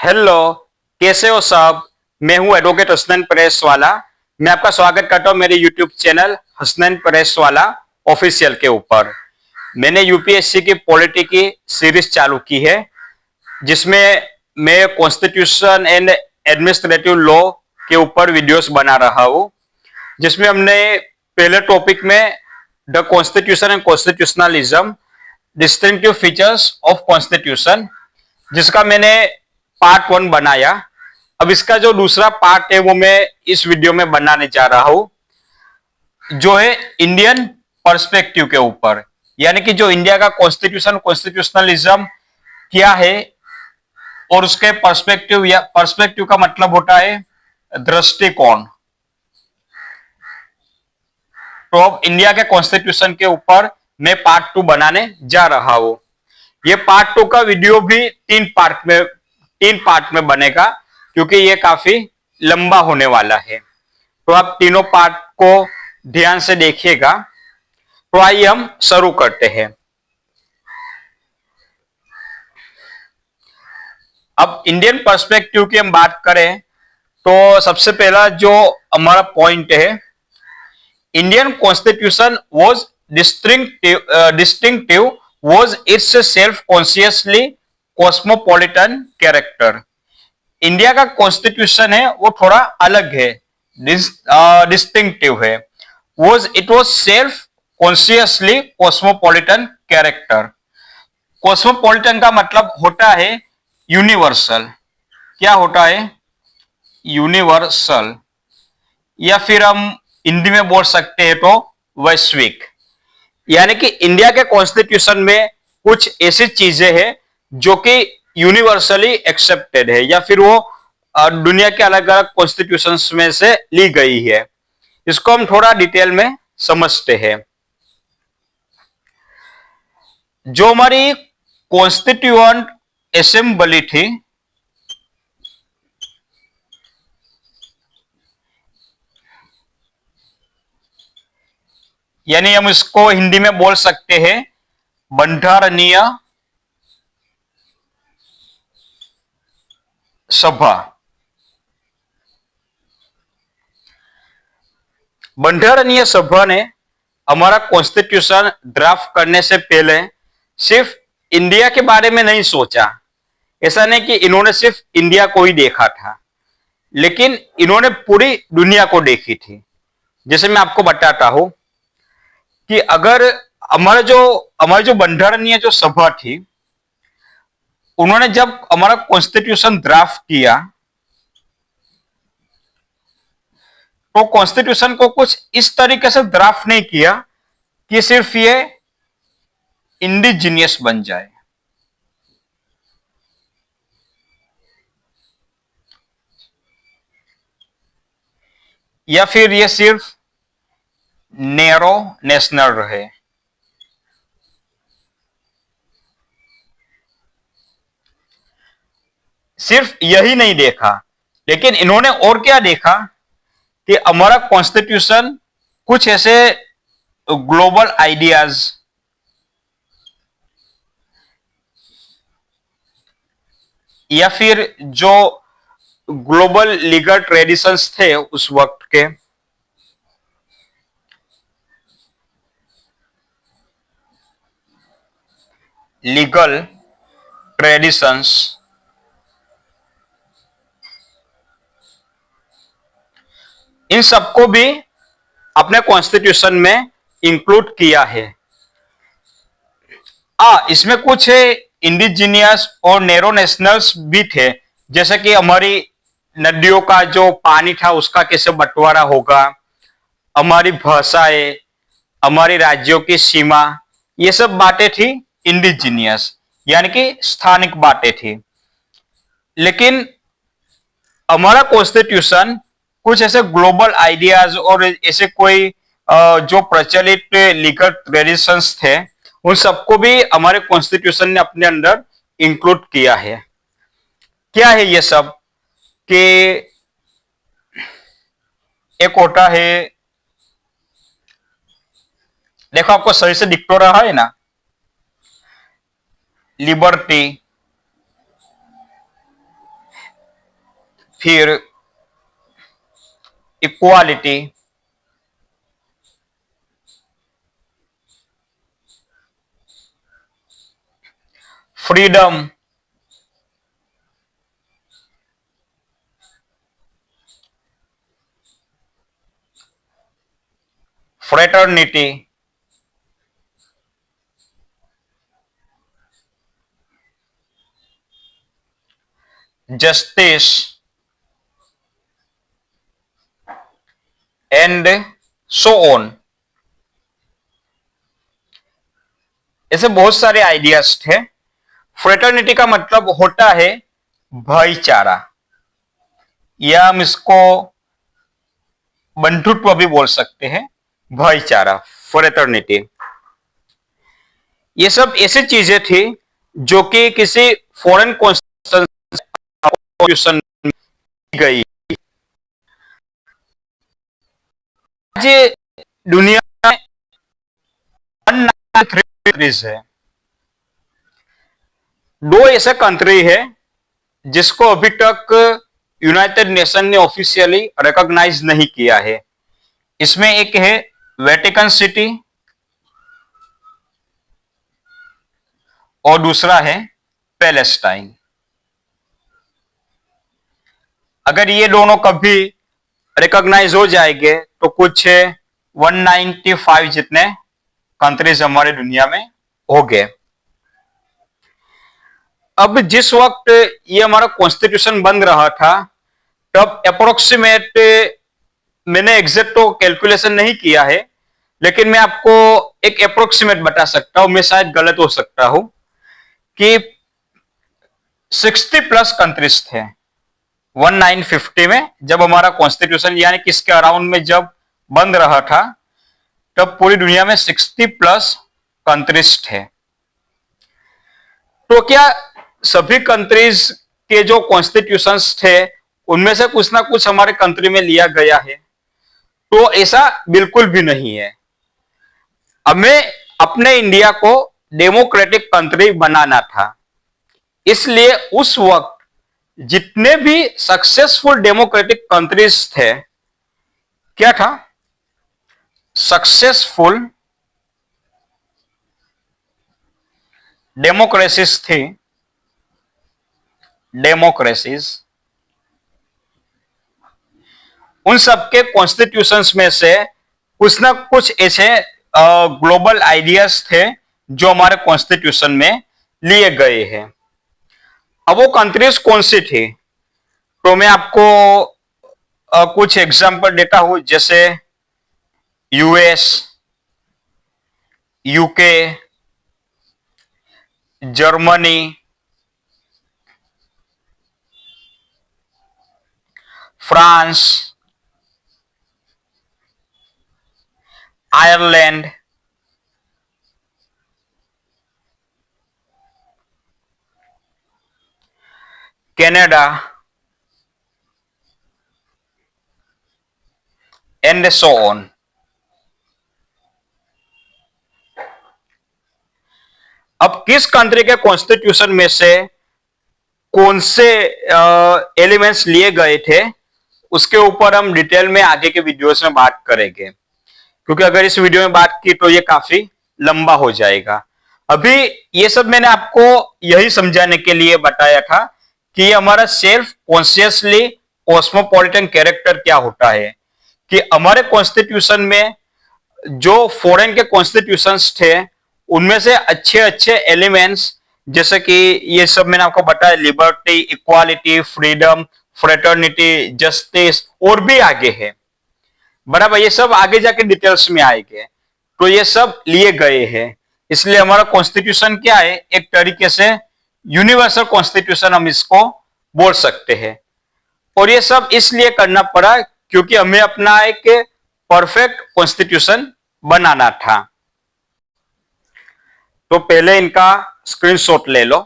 Hello. कैसे हो सब। मैं हूं एडवोकेट हसनैन परेश वाला। मैं आपका स्वागत करता हूं मेरे यूट्यूब चैनल हसनैन परेश वाला ऑफिशियल के ऊपर। मैंने यूपीएससी की पॉलिटी की सीरीज चालू की है, जिसमें मैं कॉन्स्टिट्यूशन एंड एडमिनिस्ट्रेटिव लॉ के ऊपर वीडियोस बना रहा हूं। जिसमें हमने पहले टॉपिक में the constitution and constitutionalism, distinctive features of constitution, जिसका मैंने पार्ट 1 बनाया। अब इसका जो दूसरा पार्ट है वो मैं इस वीडियो में बनाने जा रहा हूं, जो है इंडियन पर्सपेक्टिव के ऊपर। यानी कि जो इंडिया का कॉन्स्टिट्यूशन कॉन्स्टिट्यूशनलिज्म क्या है और उसके पर्सपेक्टिव, या पर्सपेक्टिव का मतलब होता है दृष्टिकोण। तो अब इंडिया के कॉन्स्टिट्यूशन के ऊपर मैं पार्ट 2 बनाने जा रहा हूं। ये पार्ट 2 का वीडियो भी तीन पार्ट में बनेगा, क्योंकि ये काफी लंबा होने वाला है। तो आप तीनों पार्ट को ध्यान से देखिएगा। तो आइए हम शुरू करते हैं। अब इंडियन पर्सपेक्टिव की हम बात करें तो सबसे पहला जो हमारा पॉइंट है, Indian constitution was distinctive was it's self consciously cosmopolitan character. India का कॉन्स्टिट्यूशन है वो थोड़ा अलग है, डिस्टिंक्टिव है। It was self consciously cosmopolitan character. Cosmopolitan का मतलब होता है यूनिवर्सल। क्या होता है? यूनिवर्सल, या फिर हम हिंदी में बोल सकते हैं तो वैश्विक। यानी कि इंडिया के कॉन्स्टिट्यूशन में कुछ ऐसी चीजें हैं जो कि यूनिवर्सली एक्सेप्टेड है, या फिर वो दुनिया के अलग अलग कॉन्स्टिट्यूशंस में से ली गई है। इसको हम थोड़ा डिटेल में समझते हैं। जो हमारी कॉन्स्टिट्यूएंट असेंबली थी, यानी हम इसको हिंदी में बोल सकते हैं बंधारणीय सभा। बंधारणीय सभा ने हमारा कॉन्स्टिट्यूशन ड्राफ्ट करने से पहले सिर्फ इंडिया के बारे में नहीं सोचा। ऐसा नहीं कि इन्होंने सिर्फ इंडिया को ही देखा था, लेकिन इन्होंने पूरी दुनिया को देखी थी। जैसे मैं आपको बताता हूं कि अगर हमारी जो बंधारणीय जो सभा थी, उन्होंने जब हमारा कॉन्स्टिट्यूशन ड्राफ्ट किया तो कॉन्स्टिट्यूशन को कुछ इस तरीके से ड्राफ्ट नहीं किया कि सिर्फ ये इंडिजीनियस बन जाए, या फिर ये सिर्फ नैरो नेशनल रहे। सिर्फ यही नहीं देखा, लेकिन इन्होंने और क्या देखा कि हमारा कॉन्स्टिट्यूशन कुछ ऐसे ग्लोबल आइडियाज, या फिर जो ग्लोबल लीगल ट्रेडिशंस थे उस वक्त के, लीगल ट्रेडिशंस, इन सबको भी अपने कॉन्स्टिट्यूशन में इंक्लूड किया है। इसमें कुछ इंडिजीनियस और नेरो नेशनल्स भी थे, जैसे कि हमारी नदियों का जो पानी था उसका कैसे बंटवारा होगा, हमारी भाषाएं, हमारी राज्यों की सीमा, ये सब बातें थी इंडिजीनियस, यानी कि स्थानिक बातें थी। लेकिन हमारा कॉन्स्टिट्यूशन कुछ ऐसे ग्लोबल आइडियाज और ऐसे कोई जो प्रचलित लीगल ट्रेडिशंस थे, उन सबको भी हमारे कॉन्स्टिट्यूशन ने अपने अंदर इंक्लूड किया है। क्या है ये सब? कि एक होता है, देखो आपको सही से दिख तो रहा है ना, लिबर्टी, फिर equality, freedom, fraternity, justice and so on. ऐसे बहुत सारे आइडियाज थे। फ्रेटर्निटी का मतलब होता है भाईचारा, या हम इसको बंधुत्व भी बोल सकते हैं। भाईचारा, फ्रेटर्निटी, ये सब ऐसी चीजें थी जो कि किसी फॉरेन कॉन्स्टिट्यूशन में गई। आज दुनिया में 193 कंट्रीज है। दो ऐसे कंट्री है जिसको अभी तक यूनाइटेड नेशन ने ऑफिशियली रिकॉग्नाइज नहीं किया है। इसमें एक है वेटिकन सिटी और दूसरा है पैलेस्टाइन। अगर ये दोनों कभी रिकॉग्नाइज हो जाएंगे तो कुछ 195 जितने कंट्रीज हमारे दुनिया में हो गए। अब जिस वक्त ये हमारा कॉन्स्टिट्यूशन बन रहा था तब अप्रोक्सीमेट, मैंने एग्जैक्ट तो कैलकुलेशन नहीं किया है, लेकिन मैं आपको एक अप्रोक्सीमेट बता सकता हूं, मैं शायद गलत हो सकता हूं, कि 60 प्लस कंट्रीज थे 1950 में जब हमारा कॉन्स्टिट्यूशन यानी किसके अराउंड में जब बन रहा था, तब पूरी दुनिया में 60 प्लस कंट्रीज थे। तो क्या सभी कंट्रीज के जो कॉन्स्टिट्यूशंस थे उनमें से कुछ ना कुछ हमारे कंट्री में लिया गया है? तो ऐसा बिल्कुल भी नहीं है। हमें अपने इंडिया को डेमोक्रेटिक कंट्री बनाना था, इसलिए उस वक्त जितने भी सक्सेसफुल डेमोक्रेटिक कंट्रीज थे, क्या था? सक्सेसफुल डेमोक्रेसीज थी, डेमोक्रेसीज, उन सबके कॉन्स्टिट्यूशंस में से कुछ ना कुछ ऐसे ग्लोबल आइडियाज थे जो हमारे कॉन्स्टिट्यूशन में लिए गए हैं। अब वो कंट्रीज कौन सी थी? तो मैं आपको कुछ एग्जांपल देता हूं, जैसे US, UK, Germany, France, Ireland, Canada and so on. अब किस कंट्री के कॉन्स्टिट्यूशन में से कौन से एलिमेंट्स लिए गए थे, उसके ऊपर हम डिटेल में आगे के वीडियोस में बात करेंगे, क्योंकि अगर इस वीडियो में बात की तो ये काफी लंबा हो जाएगा। अभी ये सब मैंने आपको यही समझाने के लिए बताया था कि ये हमारा सेल्फ कॉन्शियसली कॉस्मोपॉलिटन कैरेक्टर क्या होता है, कि हमारे कॉन्स्टिट्यूशन में जो फॉरेन के कॉन्स्टिट्यूशंस थे उनमें से अच्छे अच्छे एलिमेंट्स, जैसे कि ये सब मैंने आपको बताया, liberty, equality, freedom, fraternity, justice, और भी आगे है, बराबर, ये सब आगे जाके डिटेल्स में आएंगे। तो ये सब लिए गए हैं, इसलिए हमारा कॉन्स्टिट्यूशन क्या है, एक तरीके से यूनिवर्सल कॉन्स्टिट्यूशन हम इसको बोल सकते हैं। और ये सब इसलिए करना पड़ा क्योंकि हमें अपना एक परफेक्ट कॉन्स्टिट्यूशन बनाना था। तो पहले इनका स्क्रीनशॉट ले लो।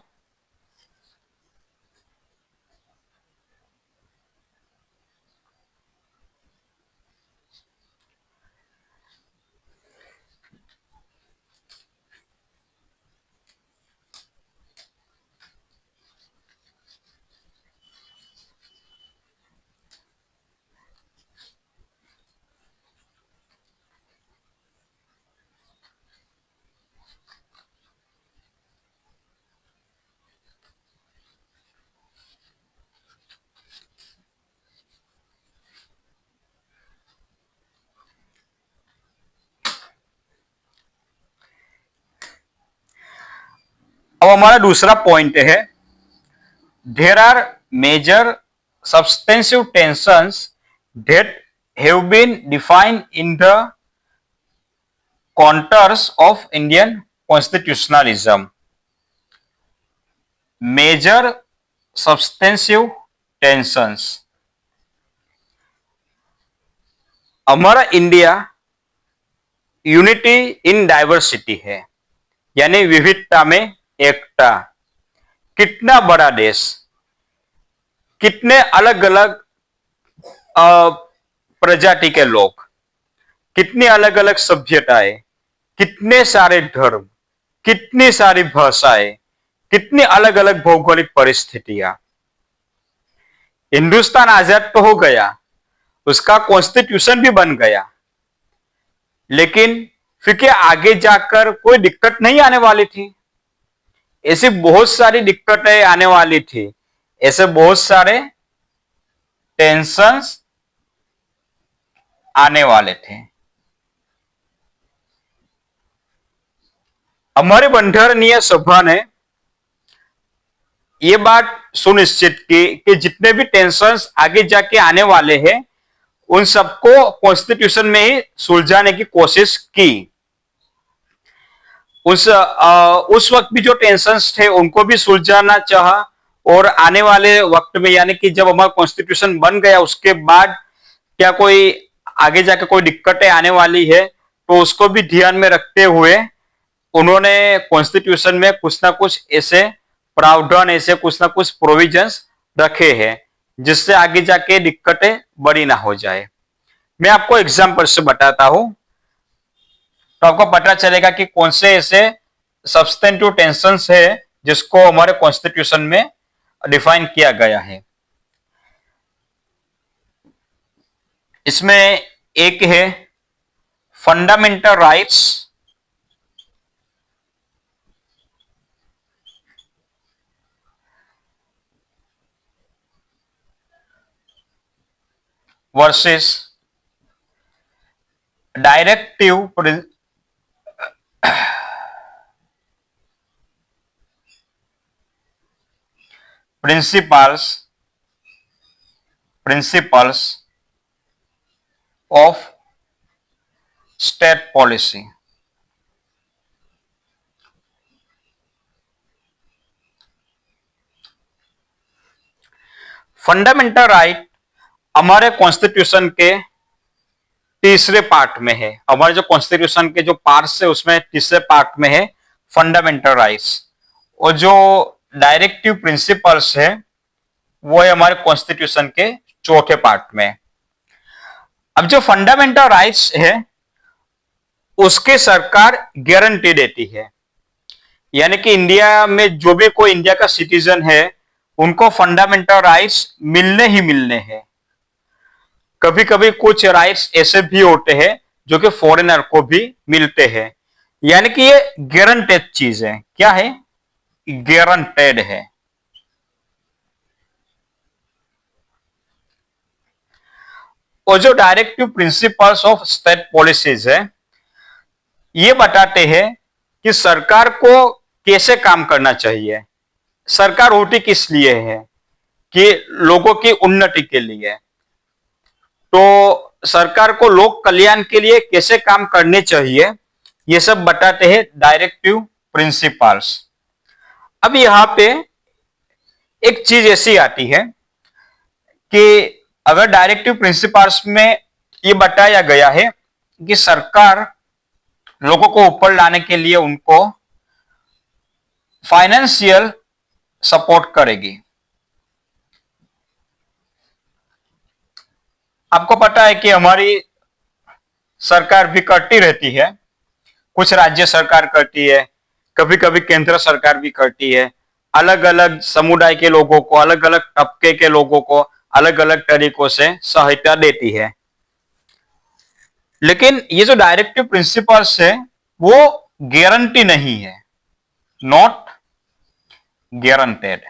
अब हमारा दूसरा पॉइंट है, there are major substantive tensions that have been defined in the contours of Indian constitutionalism. Major substantive tensions. हमारा इंडिया यूनिटी इन डाइवर्सिटी है, यानी विविधता में एकता। कितना बड़ा देश, कितने अलग अलग प्रजाति के लोग, कितनी अलग अलग सभ्यताएं, कितने सारे धर्म, कितनी सारी भाषाएं, कितनी अलग अलग भौगोलिक परिस्थितियां। हिंदुस्तान आजाद तो हो गया, उसका कॉन्स्टिट्यूशन भी बन गया, लेकिन फिर क्या आगे जाकर कोई दिक्कत नहीं आने वाली थी? ऐसी बहुत सारी दिक्कतें आने वाली थी, ऐसे बहुत सारे टेंशंस आने वाले थे। हमारी बंधारणीय सभा ने ये बात सुनिश्चित की कि जितने भी टेंशंस आगे जाके आने वाले हैं उन सबको कॉन्स्टिट्यूशन में ही सुलझाने की कोशिश की। उस वक्त भी जो टेंशंस थे उनको भी सुलझाना चाहा, और आने वाले वक्त में यानी कि जब हमारा कॉन्स्टिट्यूशन बन गया उसके बाद क्या कोई आगे जाके कोई दिक्कतें आने वाली है तो उसको भी ध्यान में रखते हुए उन्होंने कॉन्स्टिट्यूशन में कुछ ना कुछ ऐसे प्रावधान, ऐसे कुछ ना कुछ प्रोविजंस रखे हैं जिससे आगे जाके दिक्कतें बड़ी ना हो जाए। मैं आपको एग्जांपल से बताता हूं तो आपको पता चलेगा कि कौन से ऐसे सब्सटेंटिव टेंशंस है जिसको हमारे कॉन्स्टिट्यूशन में डिफाइन किया गया है। इसमें एक है fundamental rights versus directive principles of state policy. Fundamental right हमारे कॉन्स्टिट्यूशन के तीसरे पार्ट में है। हमारे जो कॉन्स्टिट्यूशन के जो पार्ट्स है उसमें तीसरे पार्ट में है फंडामेंटल राइट्स, और जो डायरेक्टिव प्रिंसिपल्स है वो है हमारे कॉन्स्टिट्यूशन के चौथे पार्ट में। अब जो फंडामेंटल राइट्स है उसके सरकार गारंटी देती है, यानी कि इंडिया में जो भी कोई इंडिया का सिटीजन है उनको फंडामेंटल राइट्स मिलने ही मिलने हैं। कभी कभी कुछ राइट्स ऐसे भी होते हैं जो कि फॉरेनर को भी मिलते हैं, यानी कि ये गारंटेड चीज है। क्या है? गारंटेड है। और जो directive principles of state policies है ये बताते हैं कि सरकार को कैसे काम करना चाहिए। सरकार होती किस लिए है? कि लोगों की उन्नति के लिए। तो सरकार को लोक कल्याण के लिए कैसे काम करने चाहिए ये सब बताते हैं डायरेक्टिव प्रिंसिपल्स। अब यहां पे एक चीज ऐसी आती है कि अगर डायरेक्टिव प्रिंसिपल्स में ये बताया गया है कि सरकार लोगों को ऊपर लाने के लिए उनको फाइनेंशियल सपोर्ट करेगी। आपको पता है कि हमारी सरकार भी करती रहती है, कुछ राज्य सरकार करती है, कभी कभी केंद्र सरकार भी करती है। अलग अलग समुदाय के लोगों को, अलग अलग तबके के लोगों को अलग अलग तरीकों से सहायता देती है। लेकिन ये जो डायरेक्टिव प्रिंसिपल्स है वो गारंटी नहीं है, नॉट गारंटेड।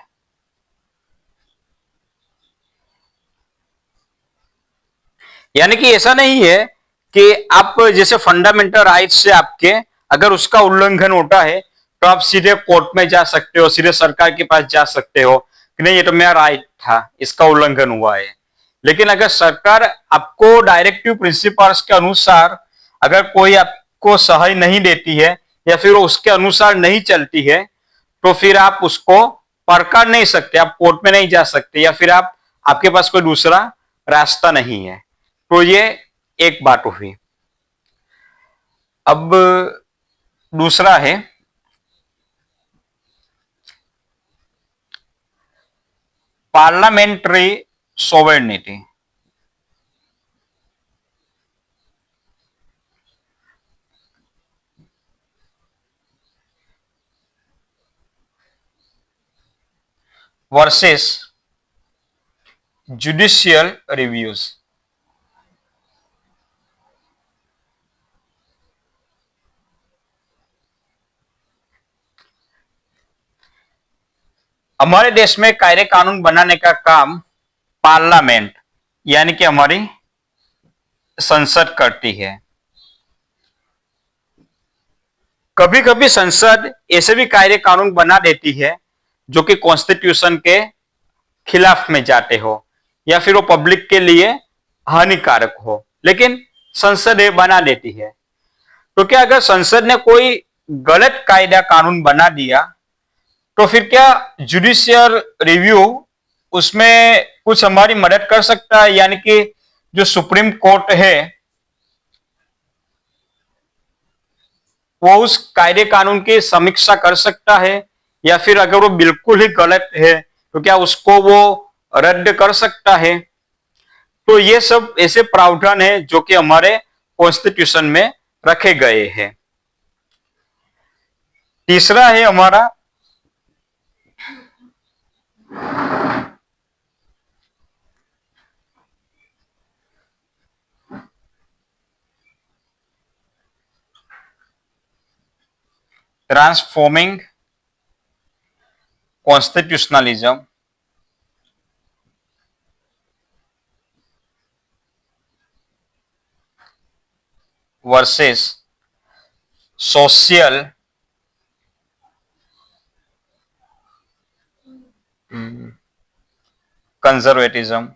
यानी कि ऐसा नहीं है कि आप जैसे फंडामेंटल राइट्स से आपके अगर उसका उल्लंघन होता है तो आप सीधे कोर्ट में जा सकते हो, सीधे सरकार के पास जा सकते हो कि नहीं ये तो मेरा राइट था, इसका उल्लंघन हुआ है। लेकिन अगर सरकार आपको डायरेक्टिव प्रिंसिपल्स के अनुसार अगर कोई आपको सहाय नहीं देती है या फिर उसके अनुसार नहीं चलती है, तो फिर आप उसको परकार नहीं सकते, आप कोर्ट में नहीं जा सकते, या फिर आप आपके पास कोई दूसरा रास्ता नहीं है। तो ये एक बात हुई। अब दूसरा है parliamentary sovereignty. Versus judicial reviews. हमारे देश में कायदे कानून बनाने का काम पार्लियामेंट यानी कि हमारी संसद करती है। कभी कभी संसद ऐसे भी कायदे कानून बना देती है जो कि कॉन्स्टिट्यूशन के खिलाफ में जाते हो या फिर वो पब्लिक के लिए हानिकारक हो, लेकिन संसद ये बना देती है। तो क्या अगर संसद ने कोई गलत कायदा कानून बना दिया तो फिर क्या जुडिशियल रिव्यू उसमें कुछ हमारी मदद कर सकता है, यानी कि जो सुप्रीम कोर्ट है वो उस कायदे कानून की समीक्षा कर सकता है, या फिर अगर वो बिल्कुल ही गलत है तो क्या उसको वो रद्द कर सकता है। तो ये सब ऐसे प्रावधान है जो कि हमारे कॉन्स्टिट्यूशन में रखे गए हैं। तीसरा है हमारा transforming constitutionalism versus social conservatism.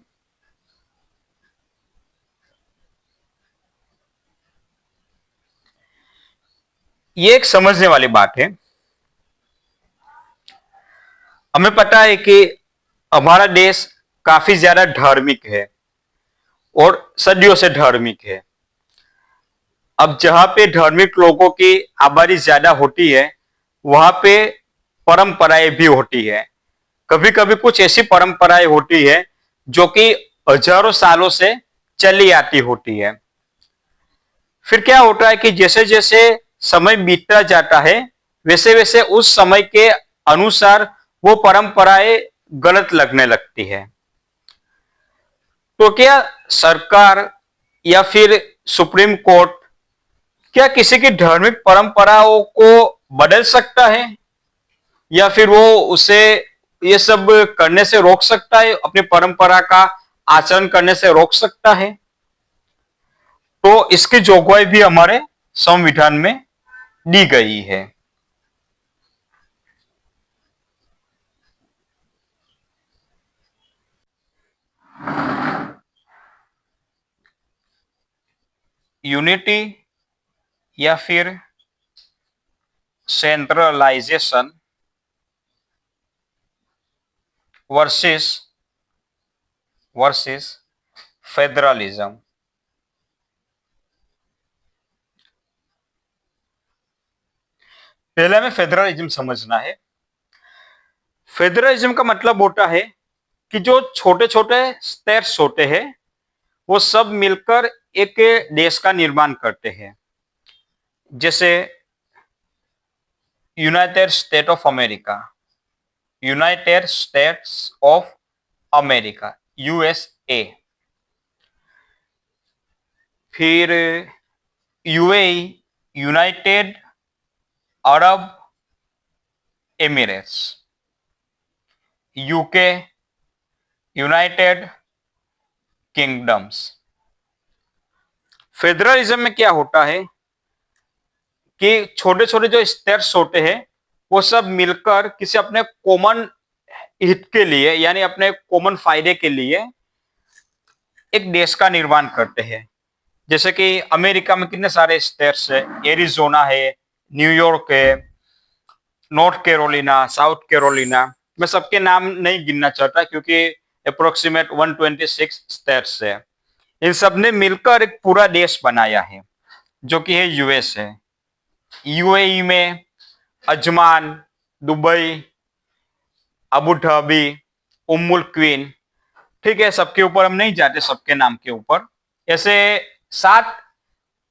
ये एक समझने वाली बात है। हमें पता है कि हमारा देश काफी ज्यादा धार्मिक है और सदियों से धार्मिक है। अब जहां पे धार्मिक लोगों की आबादी ज्यादा होती है वहां पे परंपराएं भी होती है। कभी कभी कुछ ऐसी परंपराएं होती है जो कि हजारों सालों से चली आती होती है। फिर क्या होता है कि जैसे जैसे समय बीतता जाता है वैसे वैसे उस समय के अनुसार वो परंपराएं गलत लगने लगती है। तो क्या सरकार या फिर सुप्रीम कोर्ट क्या किसी की धार्मिक परंपराओं को बदल सकता है, या फिर वो उसे ये सब करने से रोक सकता है, अपनी परंपरा का आचरण करने से रोक सकता है। तो इसकी जोगवाई भी हमारे संविधान में दी गई है। यूनिटी या फिर सेंट्रलाइजेशन वर्सेस वर्सेस फेडरलिज्म। पहले हमें फेडरलिज्म समझना है। फेडरलिज्म का मतलब होता है कि जो छोटे छोटे स्टेट्स होते हैं वो सब मिलकर एक देश का निर्माण करते हैं। जैसे United State of America, United States of America USA, फिर UAE, United Arab Emirates, UK, United Kingdoms. Federalism में क्या होता है कि छोटे छोटे जो स्टेट्स होते हैं वो सब मिलकर किसी अपने कॉमन हित के लिए यानी अपने कॉमन फायदे के लिए एक देश का निर्माण करते हैं। जैसे कि अमेरिका में कितने सारे स्टेट्स है, एरिजोना है, न्यूयॉर्क है, नॉर्थ कैरोलिना, साउथ कैरोलिना। मैं सबके नाम नहीं गिनना चाहता क्योंकि अप्रोक्सीमेट 126 स्टेट्स है। इन सब ने मिलकर एक पूरा देश बनाया है जो कि है यूएस है। यूएई में Ajman, Dubai, Abu Dhabi, Umm al Quwain, ठीक है, सबके ऊपर हम नहीं जाते, सबके नाम के ऊपर। ऐसे 7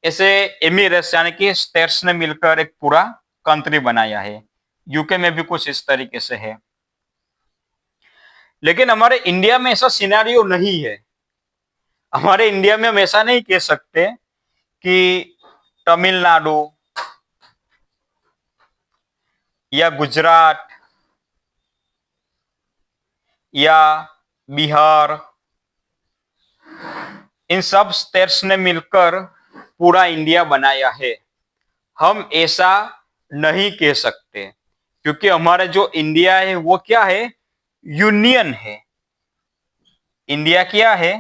ऐसे एमिरेट्स यानी कि स्टेट्स ने मिलकर एक पूरा कंट्री बनाया है। यूके में भी कुछ इस तरीके से है। लेकिन हमारे इंडिया में ऐसा सिनेरियो नहीं है। हमारे इंडिया में हम ऐसा नहीं कह सकते कि तमिलनाडु या गुजरात या बिहार, इन सब स्टेट्स ने मिलकर पूरा इंडिया बनाया है। हम ऐसा नहीं कह सकते क्योंकि हमारा जो इंडिया है वो क्या है, यूनियन है। इंडिया क्या है,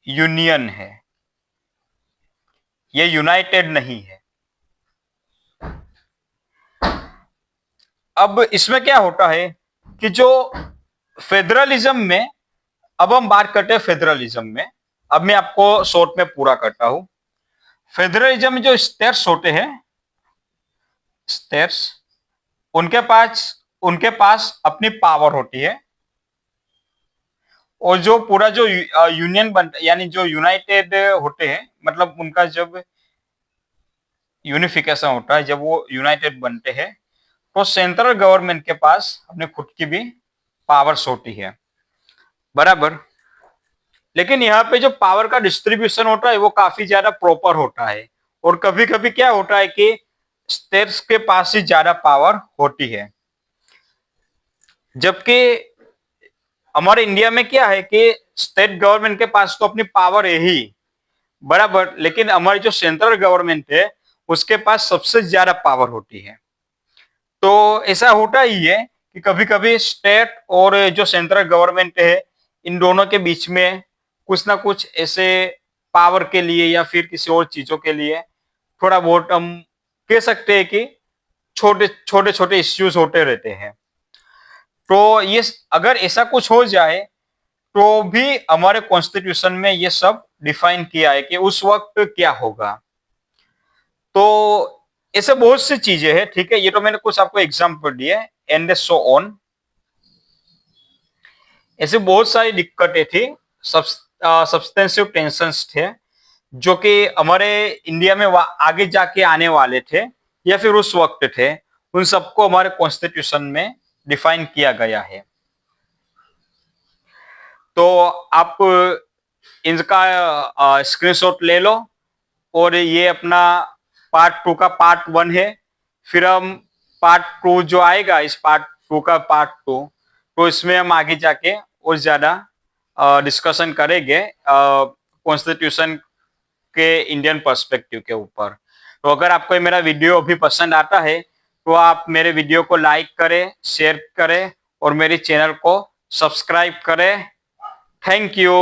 यूनियन है, ये यूनाइटेड नहीं है। अब इसमें क्या होता है कि जो फेडरलिज्म में, अब हम बात करते हैं फेडरलिज्म में। अब मैं आपको शॉर्ट में पूरा करता हूं। फेडरलिज्म में जो स्टेट्स होते हैं, स्टेट्स, उनके पास अपनी पावर होती है। और जो पूरा जो यूनियन बनता यानी जो यूनाइटेड होते हैं, मतलब उनका जब यूनिफिकेशन होता है, जब वो यूनाइटेड बनते हैं, तो सेंट्रल गवर्नमेंट के पास अपने खुद की भी पावर्स होती है, बराबर। लेकिन यहाँ पे जो पावर का डिस्ट्रीब्यूशन होता है वो काफी ज्यादा प्रॉपर होता है। और कभी कभी क्या होता है कि स्टेट्स के पास ही ज्यादा पावर होती है। जबकि हमारे इंडिया में क्या है कि स्टेट गवर्नमेंट के पास तो अपनी पावर है ही, बराबर, लेकिन हमारी जो सेंट्रल गवर्नमेंट है उसके पास सबसे ज्यादा पावर होती है। तो ऐसा होता ही है कि कभी कभी स्टेट और जो सेंट्रल गवर्नमेंट है, इन दोनों के बीच में कुछ ना कुछ ऐसे पावर के लिए या फिर किसी और चीजों के लिए थोड़ा बहुत हम कह सकते हैं कि छोटे छोटे छोटे इश्यूज होते रहते हैं। तो ये अगर ऐसा कुछ हो जाए तो भी हमारे कॉन्स्टिट्यूशन में ये सब डिफाइन किया है कि उस वक्त क्या होगा। तो ऐसे बहुत सी चीजें हैं, ठीक है, ये तो मैंने कुछ आपको एग्जाम्पल दिए, एंड सो ऑन। ऐसे बहुत सारी दिक्कतें थी, सब्सटेंसिव टेंशंस थे जो कि हमारे इंडिया में आगे जाके आने वाले थे या फिर उस वक्त थे। उन सबको हमारे कॉन्स्टिट्यूशन में डिफाइन किया गया है। तो आप इनका स्क्रीनशॉट ले लो और ये अपना पार्ट 2 का पार्ट 1 है। फिर हम पार्ट 2 जो आएगा, इस पार्ट 2 का पार्ट 2, तो इसमें हम आगे जाके और ज्यादा डिस्कशन करेंगे कॉन्स्टिट्यूशन के इंडियन पर्सपेक्टिव के ऊपर। तो अगर आपको ये मेरा वीडियो अभी पसंद आता है तो आप मेरे वीडियो को लाइक करें, शेयर करें और मेरे चैनल को सब्सक्राइब करें। Thank you.